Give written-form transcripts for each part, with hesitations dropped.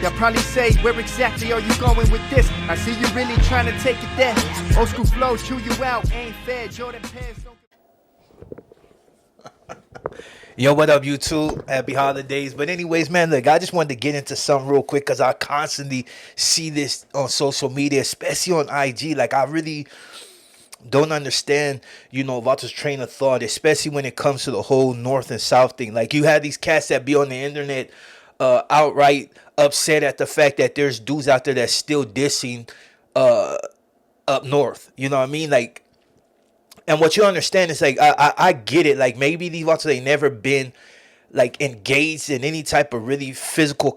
They'll probably say, where exactly are you going with this? I see you really trying to take it there. Old school flow, chew you out, ain't fair. Jordan pants don't... Yo, what up, YouTube? Happy holidays. But anyways, man, look, I just wanted to get into something real quick because I constantly see this on social media, especially on IG. Like, I really don't understand, about this train of thought, especially when it comes to the whole North and South thing. Like, you have these cats that be on the internet outright upset at the fact that there's dudes out there that's still dissing up north. You know what I mean? Like, and what you understand is, like, I get it. Like, maybe these watchers, they never been like engaged in any type of really physical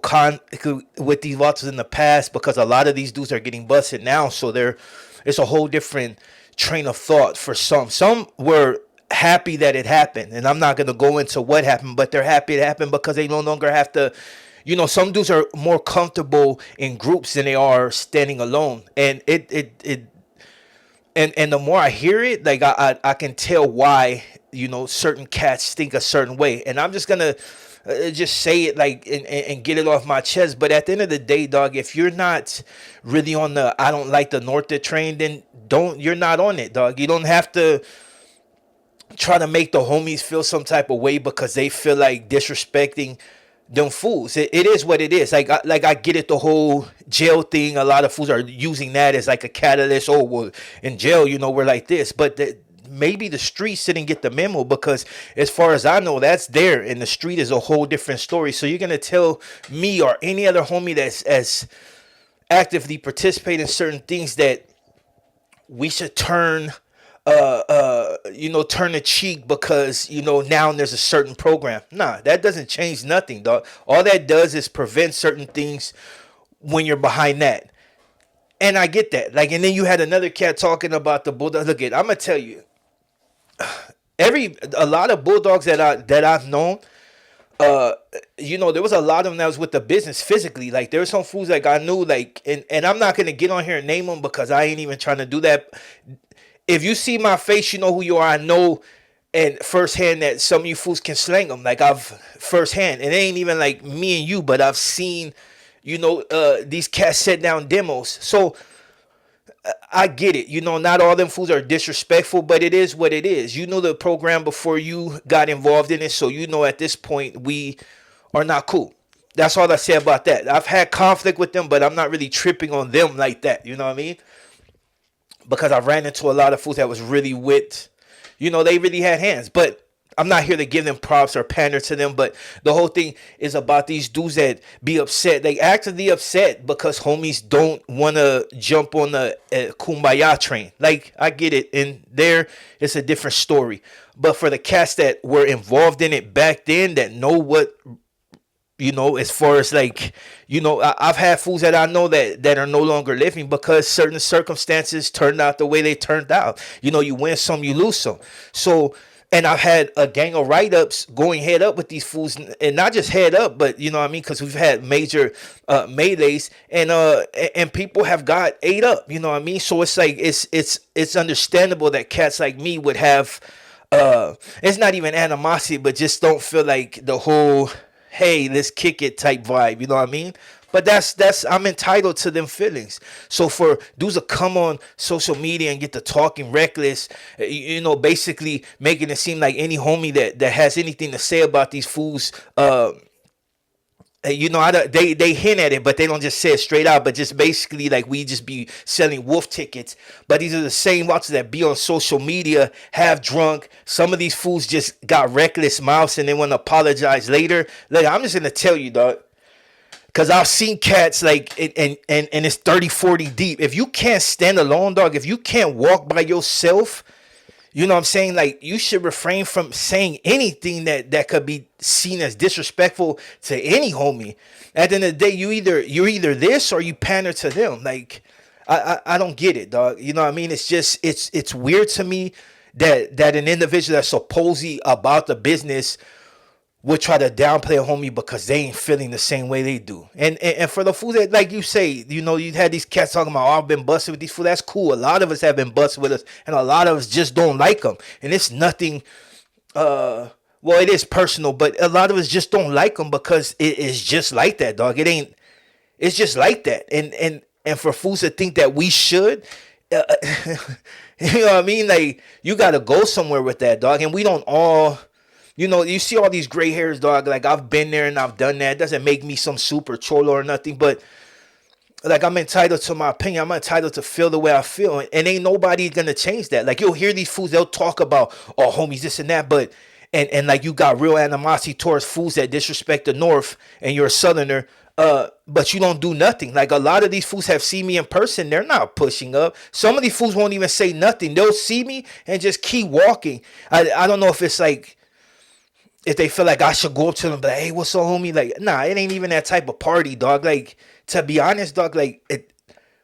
with these watchers in the past, because a lot of these dudes are getting busted now. So it's a whole different train of thought for some. Some were happy that it happened, and I'm not going to go into what happened, but they're happy it happened because they no longer have to, some dudes are more comfortable in groups than they are standing alone. And and the more I hear it, like, I can tell why, certain cats think a certain way. And I'm just gonna just say it, like, and get it off my chest. But at the end of the day, dog, if you're not really on the I don't like the North train, then you're not on it, dog. You don't have to try to make the homies feel some type of way because they feel like disrespecting them fools. It is what it is. Like I get it, the whole jail thing. A lot of fools are using that as like a catalyst. Oh, well, in jail, we're like this. But maybe the streets didn't get the memo, because as far as I know, that's there. And the street is a whole different story. So you're going to tell me or any other homie that's as actively participate in certain things that we should turn turn a cheek because, now there's a certain program. Nah, that doesn't change nothing, dog. All that does is prevent certain things when you're behind that. And I get that. Like, and then you had another cat talking about the bulldog. Look, I'm gonna tell you, a lot of bulldogs that I've known, there was a lot of them that was with the business physically. Like, there were some fools like I knew, like, and I'm not gonna get on here and name them because I ain't even trying to do that. If you see my face, you know who you are. I know, and firsthand, that some of you fools can slang them. Like, I've firsthand, and it ain't even like me and you, but I've seen, these cats set down demos. So I get it. Not all them fools are disrespectful, but it is what it is. You know the program before you got involved in it, so at this point we are not cool. That's all I say about that. I've had conflict with them, but I'm not really tripping on them like that. You know what I mean? Because I ran into a lot of fools that was really with, they really had hands. But I'm not here to give them props or pander to them. But the whole thing is about these dudes that be upset. They actively upset because homies don't want to jump on the Kumbaya train. Like, I get it. And there, it's a different story. But for the cats that were involved in it back then, that know what, as far as, like, I've had fools that I know that are no longer living because certain circumstances turned out the way they turned out. You win some, you lose some. So, and I've had a gang of write-ups going head up with these fools, and not just head up, but, because we've had major melees, and people have got ate up, So it's like, it's understandable that cats like me would have, it's not even animosity, but just don't feel like the whole, hey, let's kick it type vibe, you know what I mean? But that's I'm entitled to them feelings. So for dudes to come on social media and get to talking reckless, basically making it seem like any homie that has anything to say about these fools, they hint at it, but they don't just say it straight out, but just basically like we just be selling wolf tickets. But these are the same watchers that be on social media, have drunk. Some of these fools just got reckless mouths and they want to apologize later. Like, I'm just going to tell you, dog, because I've seen cats like, and it's 30, 40 deep. If you can't stand alone, dog, if you can't walk by yourself, you know what I'm saying? Like, you should refrain from saying anything that could be seen as disrespectful to any homie. At the end of the day, you're either this or you pander to them. Like, I don't get it, dog. You know what I mean? It's just, it's weird to me that an individual that's supposedly about the business would try to downplay a homie because they ain't feeling the same way they do. And for the fools that, like you say, you had these cats talking about, oh, I've been busted with these fools. That's cool. A lot of us have been busted with us, and a lot of us just don't like them. And it's nothing, well, it is personal, but a lot of us just don't like them because it is just like that, dog. It ain't It's just like that. And for fools to think that we should, uh, you know what I mean? Like, you gotta go somewhere with that, dog. And we don't all, you see all these gray hairs, dog. Like, I've been there and I've done that. It doesn't make me some super cholo or nothing, but like, I'm entitled to my opinion. I'm entitled to feel the way I feel, and ain't nobody gonna change that. Like, you'll hear these fools, they'll talk about, oh, homies, this and that, but and like, you got real animosity towards fools that disrespect the North, and you're a Southerner, but you don't do nothing. Like, a lot of these fools have seen me in person, they're not pushing up. Some of these fools won't even say nothing. They'll see me and just keep walking. I don't know if it's like, if they feel like I should go up to them and be like, hey, what's up, homie? Like, nah, it ain't even that type of party, dog. Like, to be honest, dog, like,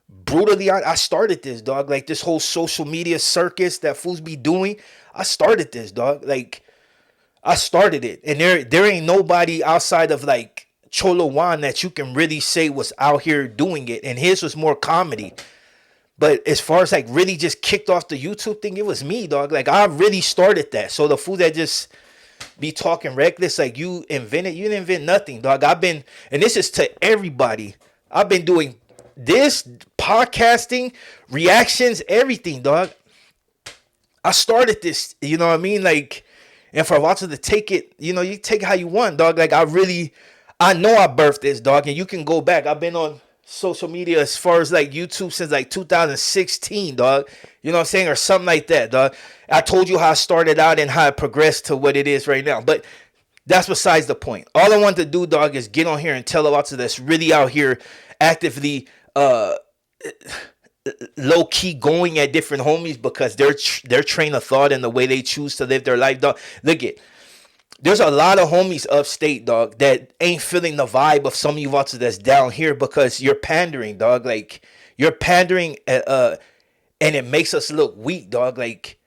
brutally, I started this, dog. Like, this whole social media circus that fools be doing, I started this, dog. Like, I started it. And there ain't nobody outside of, like, Cholo Juan that you can really say was out here doing it. And his was more comedy. But as far as, like, really just kicked off the YouTube thing, it was me, dog. Like, I really started that. So the fool that just be talking reckless, like, you didn't invent nothing, dog. And this is to everybody, I've been doing this, podcasting, reactions, everything, dog. I started this, you know what I mean? Like, and for Walter to take it, you take it how you want, dog. Like, I know I birthed this, dog, and you can go back. I've been on social media as far as, like, YouTube since, like, 2016, dog. You know what I'm saying? Or something like that, dog. I told you how I started out and how it progressed to what it is right now. But that's besides the point. All I want to do, dog, is get on here and tell about that's really out here actively low key going at different homies because their train of thought and the way they choose to live their life, dog. Look it. There's a lot of homies upstate, dog, that ain't feeling the vibe of some of you watchers that's down here because you're pandering, dog. Like, you're pandering, and it makes us look weak, dog. Like,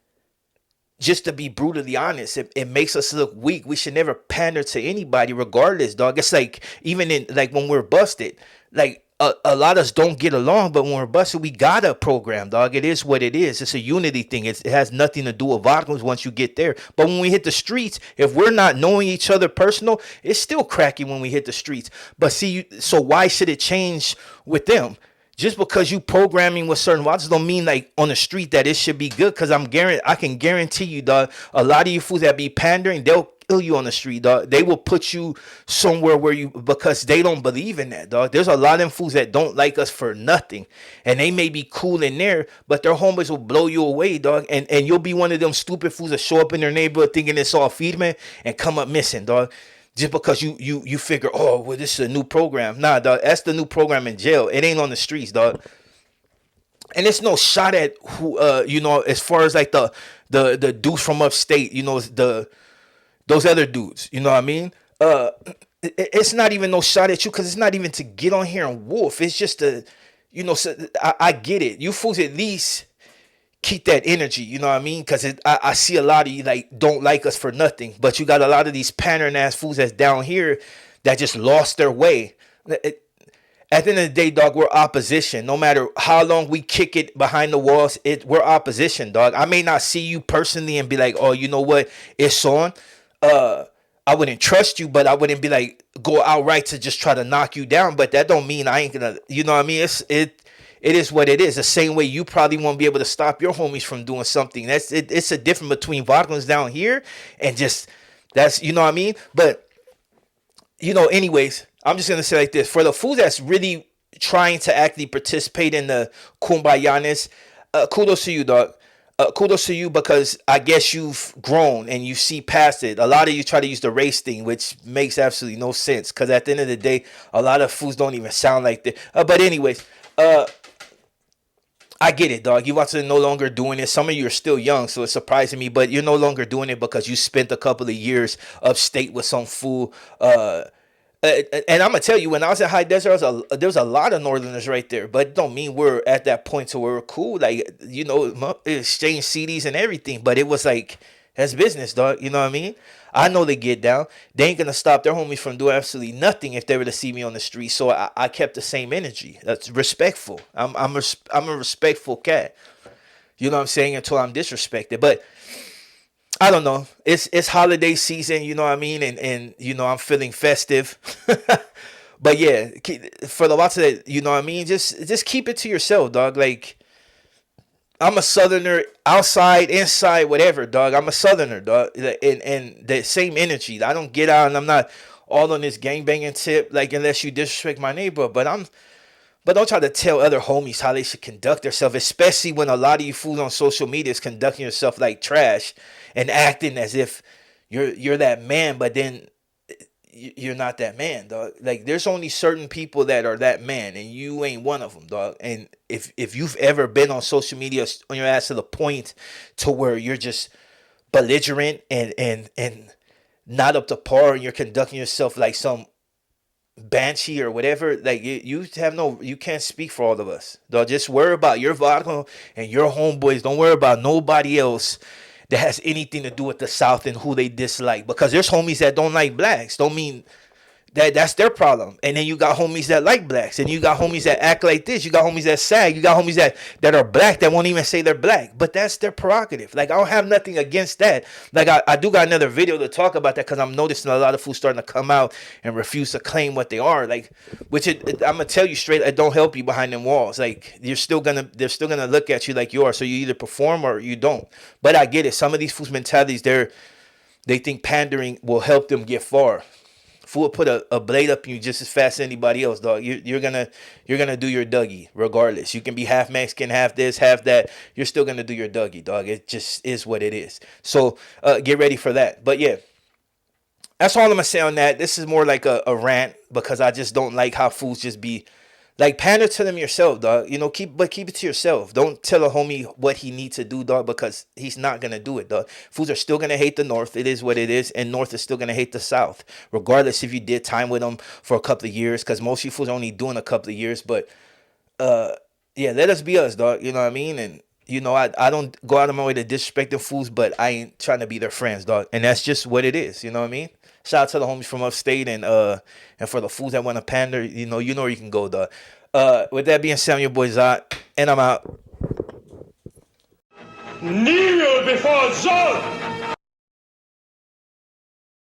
just to be brutally honest, it makes us look weak. We should never pander to anybody regardless, dog. It's like, even in, like, when we're busted, like, a lot of us don't get along, but when we're busted, we got a program, dog. It is what it is. It's a unity thing. It has nothing to do with vodkas once you get there. But when we hit the streets, if we're not knowing each other personal, it's still cracky when we hit the streets. But see, so why should it change with them? Just because you programming with certain watches don't mean, like, on the street that it should be good. Because I can guarantee you, dog, a lot of you fools that be pandering, they'll kill you on the street, dog. They will put you somewhere because they don't believe in that, dog. There's a lot of them fools that don't like us for nothing. And they may be cool in there, but their homies will blow you away, dog. And you'll be one of them stupid fools that show up in their neighborhood thinking it's all feedman and come up missing, dog. Just because you figure, oh, well, this is a new program. Nah, dog, that's the new program in jail. It ain't on the streets, dog. And it's no shot at who, as far as, like, the dudes from upstate, those other dudes, you know what I mean? It's not even no shot at you because it's not even to get on here and wolf. It's just so I get it. You fools at least keep that energy, you know what I mean? Because I see a lot of you, like, don't like us for nothing, but you got a lot of these pandering ass fools that's down here that just lost their way. At the end of the day, dog, we're opposition. No matter how long we kick it behind the walls, we're opposition, dog. I may not see you personally and be like, oh, you know what, it's on. I wouldn't trust you, but I wouldn't be like, go outright to just try to knock you down. But that don't mean I ain't gonna, you know what I mean? It is what it is. The same way you probably won't be able to stop your homies from doing something. It's a difference between vodkas down here and just, that's, you know what I mean? But, anyways, I'm just going to say like this. For the fools that's really trying to actually participate in the Kumbayaness, kudos to you, dog. Kudos to you because I guess you've grown and you see past it. A lot of you try to use the race thing, which makes absolutely no sense because at the end of the day, a lot of fools don't even sound like that. But anyways, I get it, dog. You watch it no longer doing it. Some of you are still young, so it's surprising me. But you're no longer doing it because you spent a couple of years upstate with some fool. And I'm gonna tell you, when I was at High Desert, there was a lot of Northerners right there. But it don't mean we're at that point to where we're cool. Like, exchange CDs and everything. But it was like, that's business, dog. You know what I mean? I know they get down. They ain't gonna stop their homies from doing absolutely nothing if they were to see me on the street. So I kept the same energy. That's respectful. I'm a respectful cat. You know what I'm saying? Until I'm disrespected. But I don't know. It's holiday season. You know what I mean? And I'm feeling festive. But yeah, for the lots of that, you know what I mean. Just keep it to yourself, dog. Like I'm a southerner, outside, inside, whatever, dog. I'm a southerner, dog, and the same energy. I don't get out, and I'm not all on this gangbanging tip, like unless you disrespect my neighbor. But don't try to tell other homies how they should conduct themselves, especially when a lot of you fools on social media is conducting yourself like trash and acting as if you're that man, but then you're not that man, dog. Like there's only certain people that are that man, and you ain't one of them, dog. And if you've ever been on social media on your ass to the point to where you're just belligerent and not up to par, and you're conducting yourself like some banshee or whatever, like you have no, you can't speak for all of us, dog. Just worry about your vodka and your homeboys. Don't worry about nobody else that has anything to do with the South and who they dislike, because there's homies that don't like blacks. Don't mean that's their problem. And then you got homies that like blacks, and you got homies that act like this. You got homies that sag. You got homies that are black that won't even say they're black. But that's their prerogative. Like I don't have nothing against that. Like I do got another video to talk about that, because I'm noticing a lot of fools starting to come out and refuse to claim what they are. Like, which I'm gonna tell you straight, it don't help you behind them walls. Like they're still gonna look at you like you are. So you either perform or you don't. But I get it. Some of these fools' mentalities, they think pandering will help them get far. Fool put a blade up you just as fast as anybody else, dog. You're gonna do your Dougie regardless. You can be half Mexican, half this, half that. You're still gonna do your Dougie, dog. It just is what it is. So get ready for that. But yeah, that's all I'm gonna say on that. This is more like a rant, because I just don't like how fools just be like, pander to them yourself, dog. You know, keep it to yourself. Don't tell a homie what he needs to do, dog, because he's not gonna do it, dog. Fools are still gonna hate the North. It is what it is, and North is still gonna hate the South, regardless if you did time with them for a couple of years, because most of you fools are only doing a couple of years. But yeah, let us be us, dog. You know what I mean? And you know, I don't go out of my way to disrespect the fools, but I ain't trying to be their friends, dog. And that's just what it is. You know what I mean? Shout out to the homies from upstate, and for the fools that want to pander, you know where you can go, dog. With that being said, I'm your boy Zot, and I'm out. Kneel before Zod!